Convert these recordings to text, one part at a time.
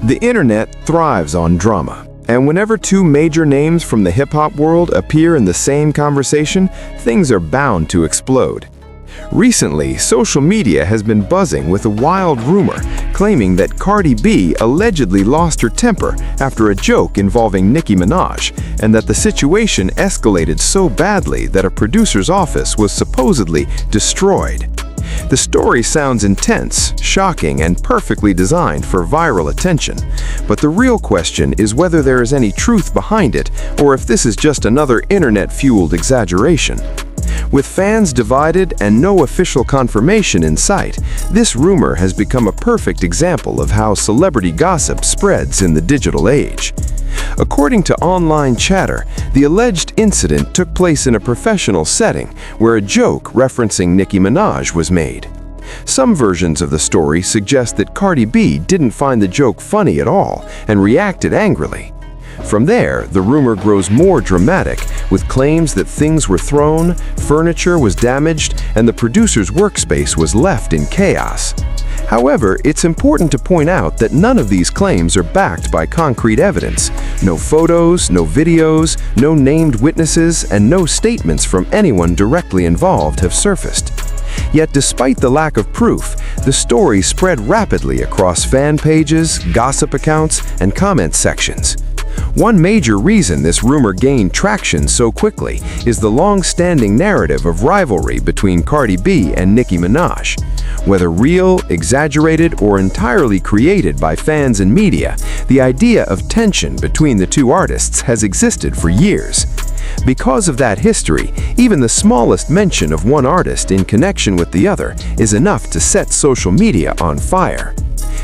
The internet thrives on drama, and whenever two major names from the hip-hop world appear in the same conversation, things are bound to explode. Recently, social media has been buzzing with a wild rumor claiming that Cardi B allegedly lost her temper after a joke involving Nicki Minaj, and that the situation escalated so badly that a producer's office was supposedly destroyed. The story sounds intense, shocking, and perfectly designed for viral attention, but the real question is whether there is any truth behind it or if this is just another internet-fueled exaggeration. With fans divided and no official confirmation in sight, this rumor has become a perfect example of how celebrity gossip spreads in the digital age. According to online chatter, the alleged incident took place in a professional setting where a joke referencing Nicki Minaj was made. Some versions of the story suggest that Cardi B didn't find the joke funny at all and reacted angrily. From there, the rumor grows more dramatic, with claims that things were thrown, furniture was damaged, and the producer's workspace was left in chaos. However, it's important to point out that none of these claims are backed by concrete evidence. No photos, no videos, no named witnesses, and no statements from anyone directly involved have surfaced. Yet despite the lack of proof, the story spread rapidly across fan pages, gossip accounts, and comment sections. One major reason this rumor gained traction so quickly is the long-standing narrative of rivalry between Cardi B and Nicki Minaj. Whether real, exaggerated, or entirely created by fans and media, the idea of tension between the two artists has existed for years. Because of that history, even the smallest mention of one artist in connection with the other is enough to set social media on fire.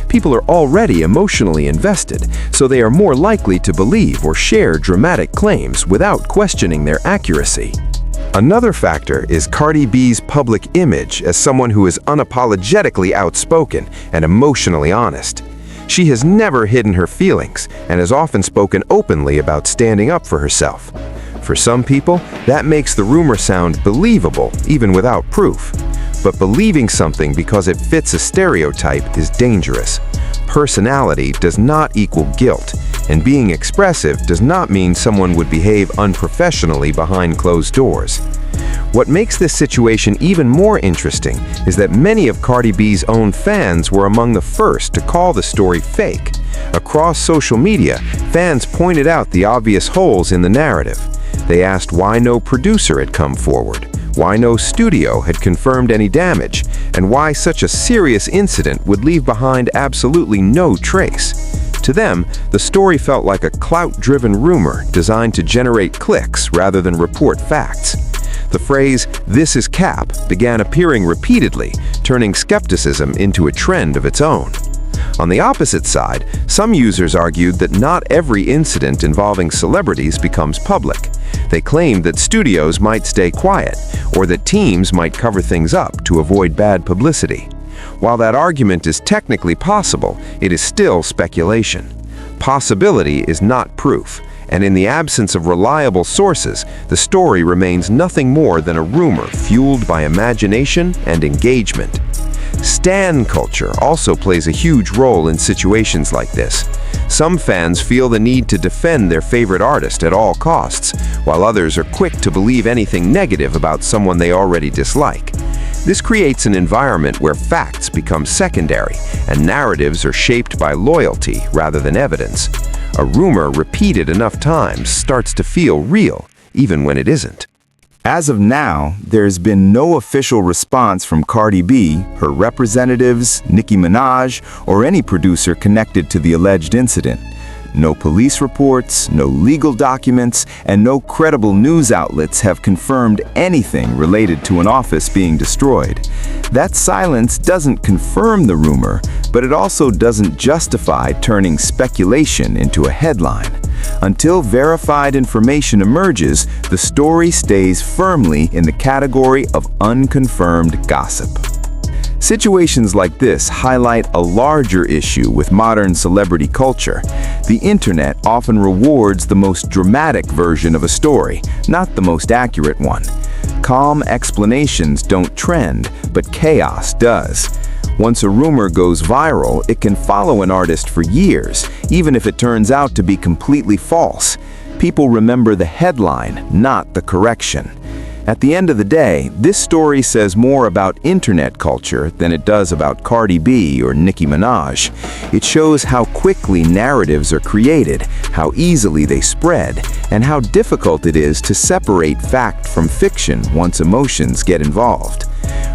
People are already emotionally invested, so they are more likely to believe or share dramatic claims without questioning their accuracy. Another factor is Cardi B's public image as someone who is unapologetically outspoken and emotionally honest. She has never hidden her feelings and has often spoken openly about standing up for herself. For some people, that makes the rumor sound believable, even without proof. But believing something because it fits a stereotype is dangerous. Personality does not equal guilt, and being expressive does not mean someone would behave unprofessionally behind closed doors. What makes this situation even more interesting is that many of Cardi B's own fans were among the first to call the story fake. Across social media, fans pointed out the obvious holes in the narrative. They asked why no producer had come forward, why no studio had confirmed any damage, and why such a serious incident would leave behind absolutely no trace. To them, the story felt like a clout-driven rumor designed to generate clicks rather than report facts. The phrase, "this is cap," began appearing repeatedly, turning skepticism into a trend of its own. On the opposite side, some users argued that not every incident involving celebrities becomes public. They claimed that studios might stay quiet, or that teams might cover things up to avoid bad publicity. While that argument is technically possible, it is still speculation. Possibility is not proof, and in the absence of reliable sources, the story remains nothing more than a rumor fueled by imagination and engagement. Stan culture also plays a huge role in situations like this. Some fans feel the need to defend their favorite artist at all costs, while others are quick to believe anything negative about someone they already dislike. This creates an environment where facts become secondary and narratives are shaped by loyalty rather than evidence. A rumor repeated enough times starts to feel real, even when it isn't. As of now, there's been no official response from Cardi B, her representatives, Nicki Minaj, or any producer connected to the alleged incident. No police reports, no legal documents, and no credible news outlets have confirmed anything related to an office being destroyed. That silence doesn't confirm the rumor, but it also doesn't justify turning speculation into a headline. Until verified information emerges, the story stays firmly in the category of unconfirmed gossip. Situations like this highlight a larger issue with modern celebrity culture. The internet often rewards the most dramatic version of a story, not the most accurate one. Calm explanations don't trend, but chaos does. Once a rumor goes viral, it can follow an artist for years, even if it turns out to be completely false. People remember the headline, not the correction. At the end of the day, this story says more about internet culture than it does about Cardi B or Nicki Minaj. It shows how quickly narratives are created, how easily they spread, and how difficult it is to separate fact from fiction once emotions get involved.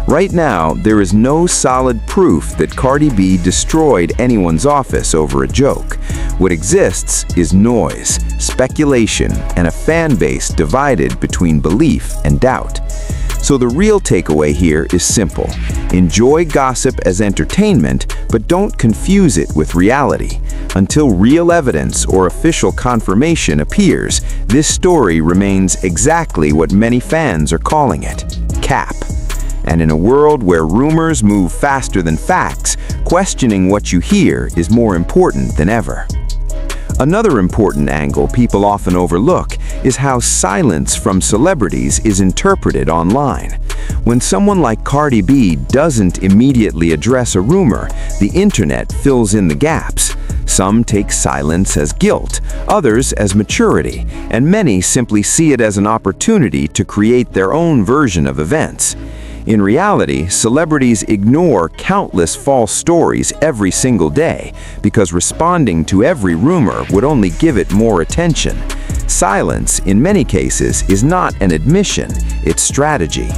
Right now, there is no solid proof that Cardi B destroyed anyone's office over a joke. What exists is noise, speculation, and a fan base divided between belief and doubt. So the real takeaway here is simple. Enjoy gossip as entertainment, but don't confuse it with reality. Until real evidence or official confirmation appears, this story remains exactly what many fans are calling it: cap. And in a world where rumors move faster than facts, questioning what you hear is more important than ever. Another important angle people often overlook is how silence from celebrities is interpreted online. When someone like Cardi B doesn't immediately address a rumor, the internet fills in the gaps. Some take silence as guilt, others as maturity, and many simply see it as an opportunity to create their own version of events. In reality, celebrities ignore countless false stories every single day because responding to every rumor would only give it more attention. Silence, in many cases, is not an admission, it's strategy.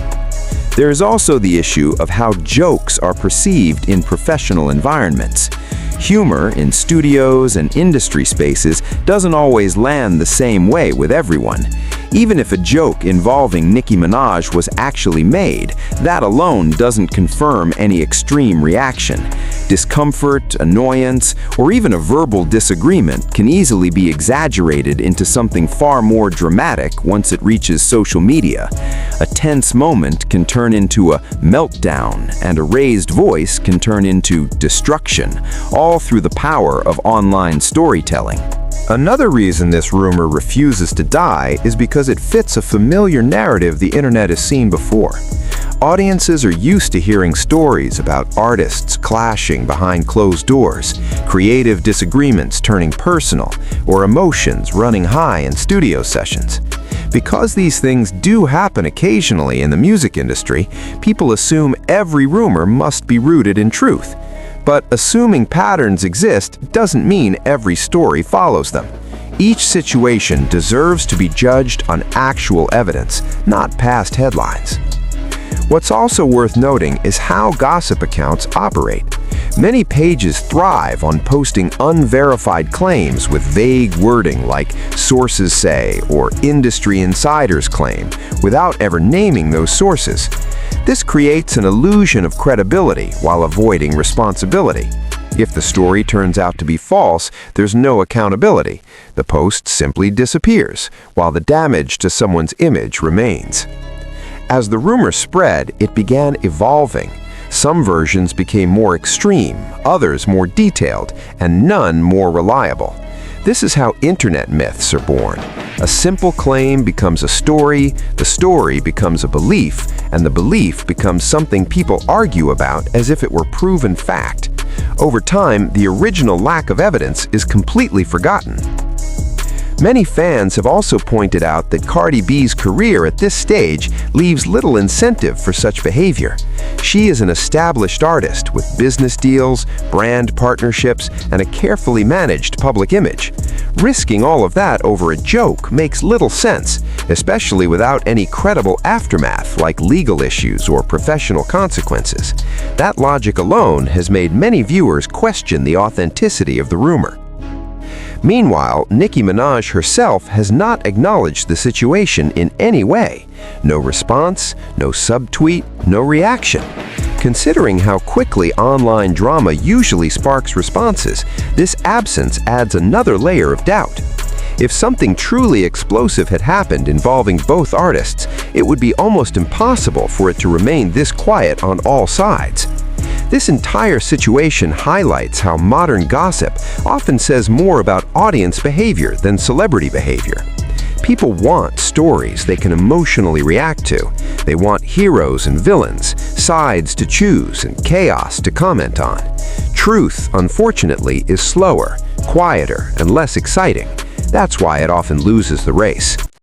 There is also the issue of how jokes are perceived in professional environments. Humor in studios and industry spaces doesn't always land the same way with everyone. Even if a joke involving Nicki Minaj was actually made, that alone doesn't confirm any extreme reaction. Discomfort, annoyance, or even a verbal disagreement can easily be exaggerated into something far more dramatic once it reaches social media. A tense moment can turn into a meltdown, and a raised voice can turn into destruction, all through the power of online storytelling. Another reason this rumor refuses to die is because it fits a familiar narrative the internet has seen before. Audiences are used to hearing stories about artists clashing behind closed doors, creative disagreements turning personal, or emotions running high in studio sessions. Because these things do happen occasionally in the music industry, people assume every rumor must be rooted in truth. But assuming patterns exist doesn't mean every story follows them. Each situation deserves to be judged on actual evidence, not past headlines. What's also worth noting is how gossip accounts operate. Many pages thrive on posting unverified claims with vague wording like "sources say" or "industry insiders claim," without ever naming those sources. This creates an illusion of credibility while avoiding responsibility. If the story turns out to be false, there's no accountability. The post simply disappears, while the damage to someone's image remains. As the rumor spread, it began evolving. Some versions became more extreme, others more detailed, and none more reliable. This is how internet myths are born. A simple claim becomes a story, the story becomes a belief, and the belief becomes something people argue about as if it were proven fact. Over time, the original lack of evidence is completely forgotten. Many fans have also pointed out that Cardi B's career at this stage leaves little incentive for such behavior. She is an established artist with business deals, brand partnerships, and a carefully managed public image. Risking all of that over a joke makes little sense, especially without any credible aftermath like legal issues or professional consequences. That logic alone has made many viewers question the authenticity of the rumor. Meanwhile, Nicki Minaj herself has not acknowledged the situation in any way. No response, no subtweet, no reaction. Considering how quickly online drama usually sparks responses, this absence adds another layer of doubt. If something truly explosive had happened involving both artists, it would be almost impossible for it to remain this quiet on all sides. This entire situation highlights how modern gossip often says more about audience behavior than celebrity behavior. People want stories they can emotionally react to. They want heroes and villains, sides to choose, and chaos to comment on. Truth, unfortunately, is slower, quieter, and less exciting. That's why it often loses the race.